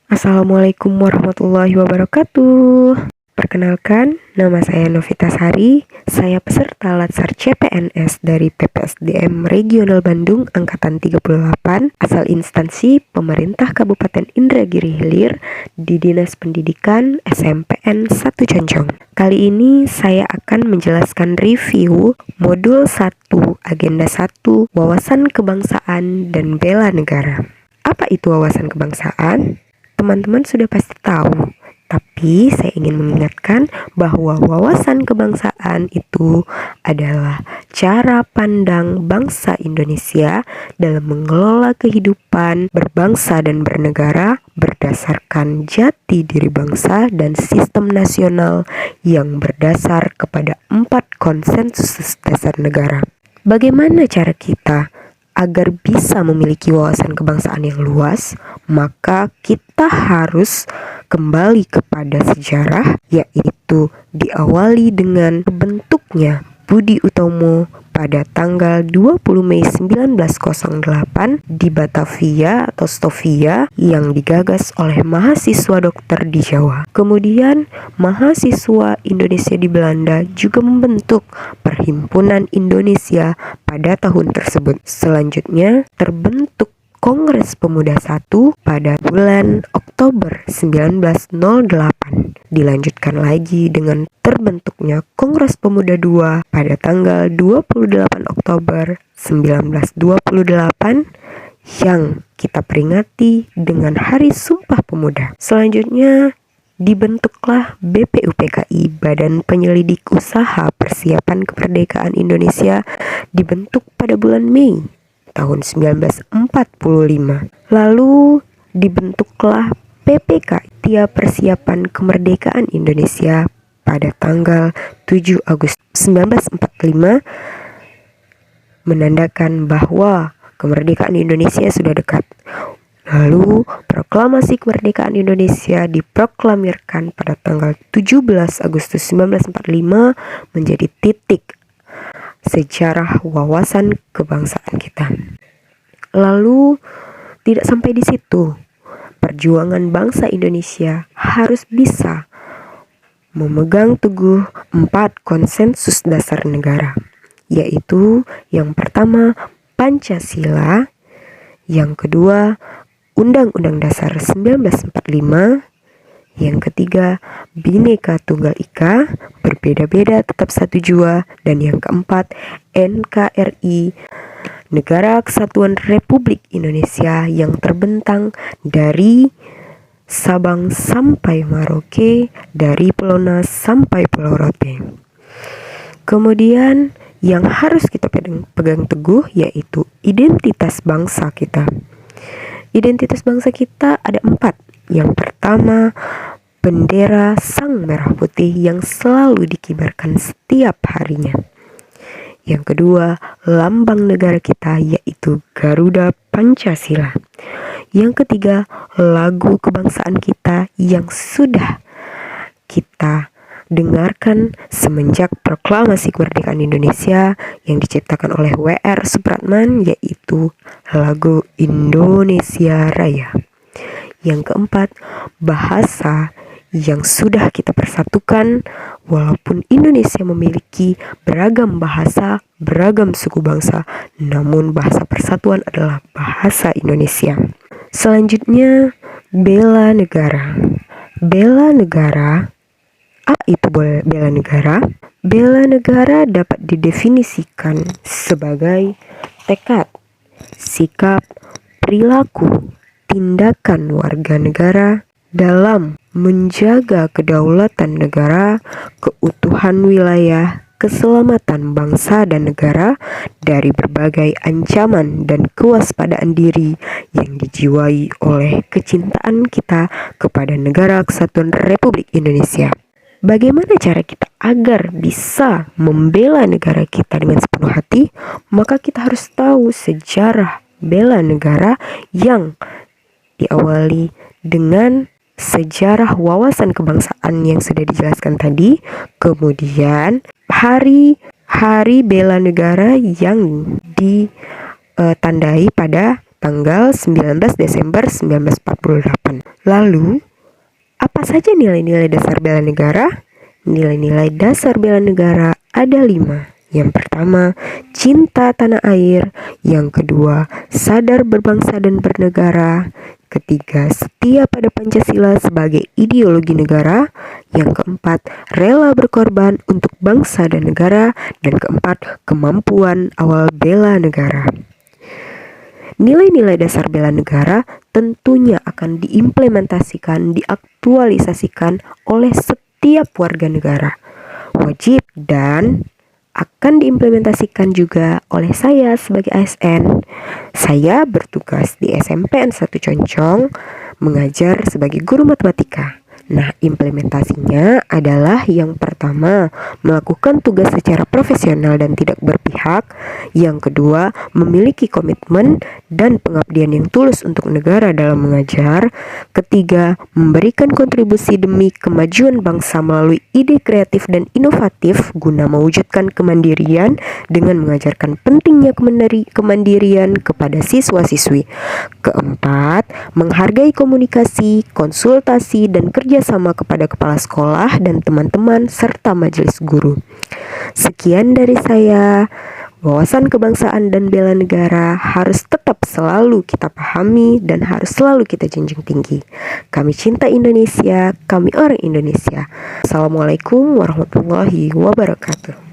Assalamualaikum warahmatullahi wabarakatuh. Perkenalkan, nama saya Novita Sari. Saya peserta Latsar CPNS dari PPSDM Regional Bandung Angkatan 38, asal instansi Pemerintah Kabupaten Indragiri Hilir di Dinas Pendidikan SMPN 1 Conjong. Kali ini saya akan menjelaskan review Modul 1 Agenda 1 Wawasan Kebangsaan dan Bela Negara. Apa itu wawasan kebangsaan? Teman-teman sudah pasti tahu, tapi saya ingin mengingatkan bahwa wawasan kebangsaan itu adalah cara pandang bangsa Indonesia dalam mengelola kehidupan berbangsa dan bernegara berdasarkan jati diri bangsa dan sistem nasional yang berdasar kepada 4 konsensus dasar negara. Bagaimana cara kita agar bisa memiliki wawasan kebangsaan yang luas? Maka kita harus kembali kepada sejarah, yaitu diawali dengan terbentuknya Budi Utomo pada tanggal 20 Mei 1908 di Batavia atau Stovia yang digagas oleh mahasiswa dokter di Jawa. Kemudian mahasiswa Indonesia di Belanda juga membentuk Perhimpunan Indonesia pada tahun tersebut. Selanjutnya terbentuk Kongres Pemuda I pada bulan Oktober 1908. Dilanjutkan lagi dengan terbentuknya Kongres Pemuda II pada tanggal 28 Oktober 1928 yang kita peringati dengan Hari Sumpah Pemuda. Selanjutnya dibentuklah BPUPKI, Badan Penyelidik Usaha Persiapan Kemerdekaan Indonesia, dibentuk pada bulan Mei tahun 1945. Lalu dibentuklah PPK, Panitia Persiapan Kemerdekaan Indonesia, pada tanggal 7 Agustus 1945, menandakan bahwa kemerdekaan Indonesia sudah dekat. Lalu proklamasi kemerdekaan Indonesia diproklamirkan pada tanggal 17 Agustus 1945 menjadi titik sejarah wawasan kebangsaan kita. Lalu tidak sampai di situ, perjuangan bangsa Indonesia harus bisa memegang teguh 4 konsensus dasar negara, yaitu yang pertama Pancasila, yang kedua Undang-Undang Dasar 1945, yang ketiga Bhinneka Tunggal Ika, berbeda-beda tetap satu jua, dan yang keempat NKRI, Negara Kesatuan Republik Indonesia yang terbentang dari Sabang sampai Merauke, dari Pulau Nas sampai Pulau Rote. Kemudian yang harus kita pegang teguh yaitu identitas bangsa kita. Identitas bangsa kita ada 4. Yang pertama, bendera Sang Merah Putih yang selalu dikibarkan setiap harinya. Yang kedua, lambang negara kita yaitu Garuda Pancasila. Yang ketiga, lagu kebangsaan kita yang sudah kita dengarkan semenjak proklamasi kemerdekaan Indonesia yang diciptakan oleh W.R. Supratman, yaitu lagu Indonesia Raya. Yang keempat, bahasa yang sudah kita persatukan. Walaupun Indonesia memiliki beragam bahasa, beragam suku bangsa, namun bahasa persatuan adalah bahasa Indonesia. Selanjutnya, bela negara. Bela negara, apa itu bela negara? Bela negara dapat didefinisikan sebagai tekad, sikap, perilaku, tindakan warga negara dalam menjaga kedaulatan negara, keutuhan wilayah, keselamatan bangsa dan negara dari berbagai ancaman dan kewaspadaan diri yang dijiwai oleh kecintaan kita kepada Negara Kesatuan Republik Indonesia. Bagaimana cara kita agar bisa membela negara kita dengan sepenuh hati? Maka kita harus tahu sejarah bela negara yang diawali dengan sejarah wawasan kebangsaan yang sudah dijelaskan tadi. Kemudian hari bela negara yang ditandai pada tanggal 19 Desember 1948. Lalu, apa saja nilai-nilai dasar bela negara? Nilai-nilai dasar bela negara ada 5. Yang pertama, cinta tanah air. Yang kedua, sadar berbangsa dan bernegara. Ketiga, setia pada Pancasila sebagai ideologi negara. Yang keempat, rela berkorban untuk bangsa dan negara. Dan keempat, kemampuan awal bela negara. Nilai-nilai dasar bela negara tentunya akan diimplementasikan, diaktualisasikan oleh setiap warga negara. Wajib dan akan diimplementasikan juga oleh saya sebagai ASN. Saya bertugas di SMPN 1 Concong mengajar sebagai guru matematika. Nah, implementasinya adalah yang pertama, melakukan tugas secara profesional dan tidak berpihak. Yang kedua, memiliki komitmen dan pengabdian yang tulus untuk negara dalam mengajar. Ketiga, memberikan kontribusi demi kemajuan bangsa melalui ide kreatif dan inovatif guna mewujudkan kemandirian dengan mengajarkan pentingnya kemandirian kepada siswa-siswi. Keempat, menghargai komunikasi, konsultasi, dan kerjasama kepada kepala sekolah dan teman-teman serta majelis guru. Sekian dari saya. Wawasan kebangsaan dan bela negara harus tetap selalu kita pahami dan harus selalu kita junjung tinggi. Kami cinta Indonesia, kami orang Indonesia. Assalamualaikum warahmatullahi wabarakatuh.